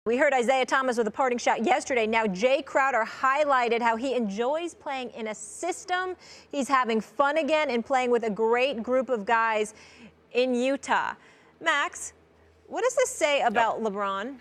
We heard Isaiah Thomas with a parting shot yesterday. Now Jay Crowder highlighted how he enjoys playing in a system. He's having fun again and playing with a great group of guys in Utah. Max, what does this say about LeBron?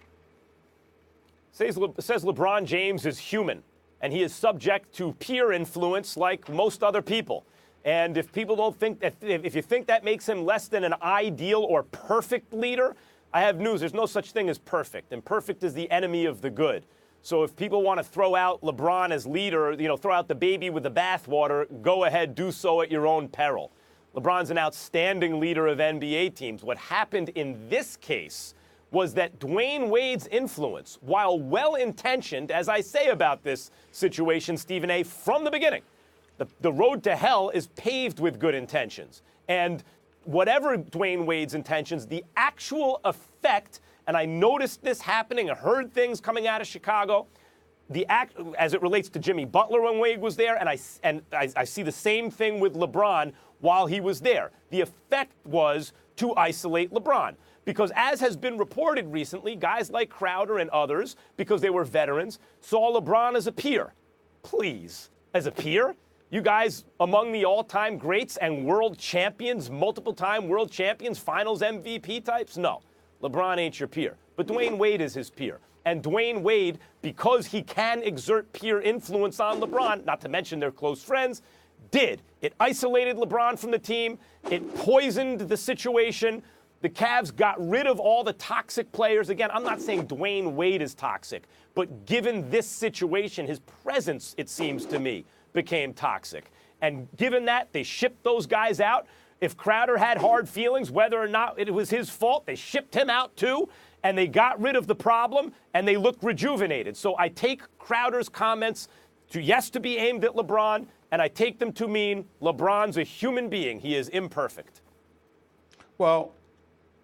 Says LeBron James is human, and he is subject to peer influence like most other people. And if people don't think that, if you think that makes him less than an ideal or perfect leader, I have news. There's no such thing as perfect, and perfect is the enemy of the good. So if people want to throw out LeBron as leader, throw out the baby with the bathwater, go ahead, do so at your own peril. LeBron's an outstanding leader of NBA teams. What happened in this case was that Dwayne Wade's influence, while well-intentioned, as I say about this situation, Stephen A., from the beginning, the road to hell is paved with good intentions. And whatever Dwayne Wade's intentions, the actual effect, and I noticed this happening, I heard things coming out of Chicago, as it relates to Jimmy Butler when Wade was there, and I see the same thing with LeBron while he was there. The effect was to isolate LeBron. Because as has been reported recently, guys like Crowder and others, because they were veterans, saw LeBron as a peer. Please, as a peer? You guys among the all-time greats and world champions, multiple-time world champions, finals MVP types? No, LeBron ain't your peer. But Dwayne Wade is his peer. And Dwayne Wade, because he can exert peer influence on LeBron, not to mention they're close friends, did. It isolated LeBron from the team. It poisoned the situation. The Cavs got rid of all the toxic players. Again, I'm not saying Dwayne Wade is toxic, but given this situation, his presence, it seems to me, became toxic. And given that, they shipped those guys out. If Crowder had hard feelings, whether or not it was his fault, they shipped him out too, and they got rid of the problem, and they looked rejuvenated. So I take Crowder's comments to be aimed at LeBron, and I take them to mean LeBron's a human being. He is imperfect. Well,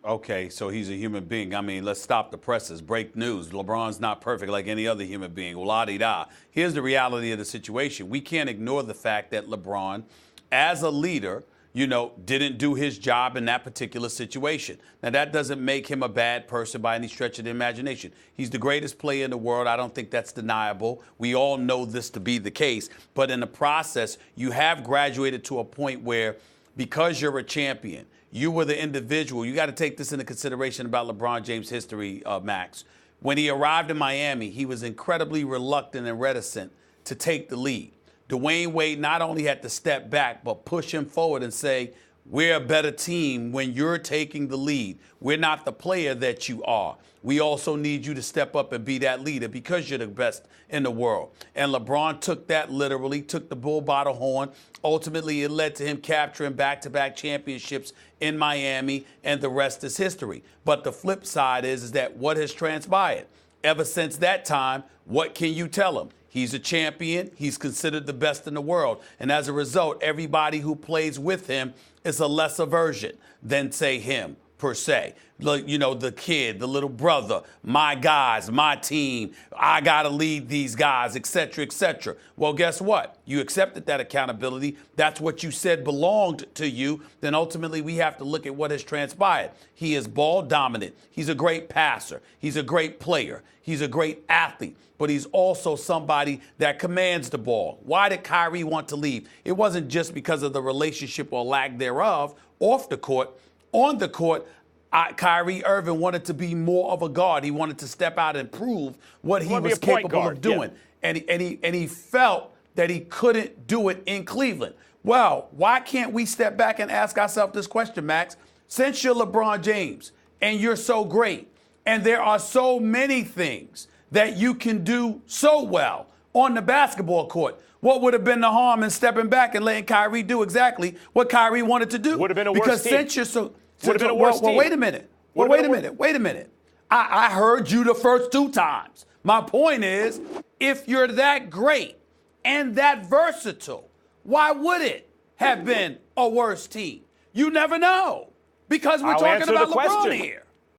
okay, so he's a human being. I mean, let's stop the presses. Break news. LeBron's not perfect like any other human being. La-di-da. Here's the reality of the situation. We can't ignore the fact that LeBron, as a leader, didn't do his job in that particular situation. Now, that doesn't make him a bad person by any stretch of the imagination. He's the greatest player in the world. I don't think that's deniable. We all know this to be the case. But in the process, you have graduated to a point where, because you're a champion, you were the individual. You got to take this into consideration about LeBron James' history, Max. When he arrived in Miami, he was incredibly reluctant and reticent to take the lead. Dwayne Wade not only had to step back, but push him forward and say, we're a better team when you're taking the lead. We're not the player that you are. We also need you to step up and be that leader because you're the best in the world. And LeBron took that literally, took the bull by the horn. Ultimately, it led to him capturing back-to-back championships in Miami, and the rest is history. But the flip side is that what has transpired? Ever since that time, what can you tell him? He's a champion. He's considered the best in the world. And as a result, everybody who plays with him is a lesser version than, say, him, per se. The kid, the little brother, my guys, my team, I got to lead these guys, et cetera, et cetera. Well, guess what? You accepted that accountability. That's what you said belonged to you. Then ultimately we have to look at what has transpired. He is ball dominant. He's a great passer. He's a great player. He's a great athlete. But he's also somebody that commands the ball. Why did Kyrie want to leave? It wasn't just because of the relationship or lack thereof off the court. On the court, Kyrie Irving wanted to be more of a guard. He wanted to step out and prove what he was capable of doing. Yeah. And he felt that he couldn't do it in Cleveland. Well, why can't we step back and ask ourselves this question, Max? Since you're LeBron James and you're so great, and there are so many things that you can do so well on the basketball court, what would have been the harm in stepping back and letting Kyrie do exactly what Kyrie wanted to do? Would have been a worse team. Because since you're so... Would have been a worse team. Wait a minute. Wait a minute. I heard you the first two times. My point is, if you're that great and that versatile, why would it have been a worse team? You never know. Because we're talking about LeBron here.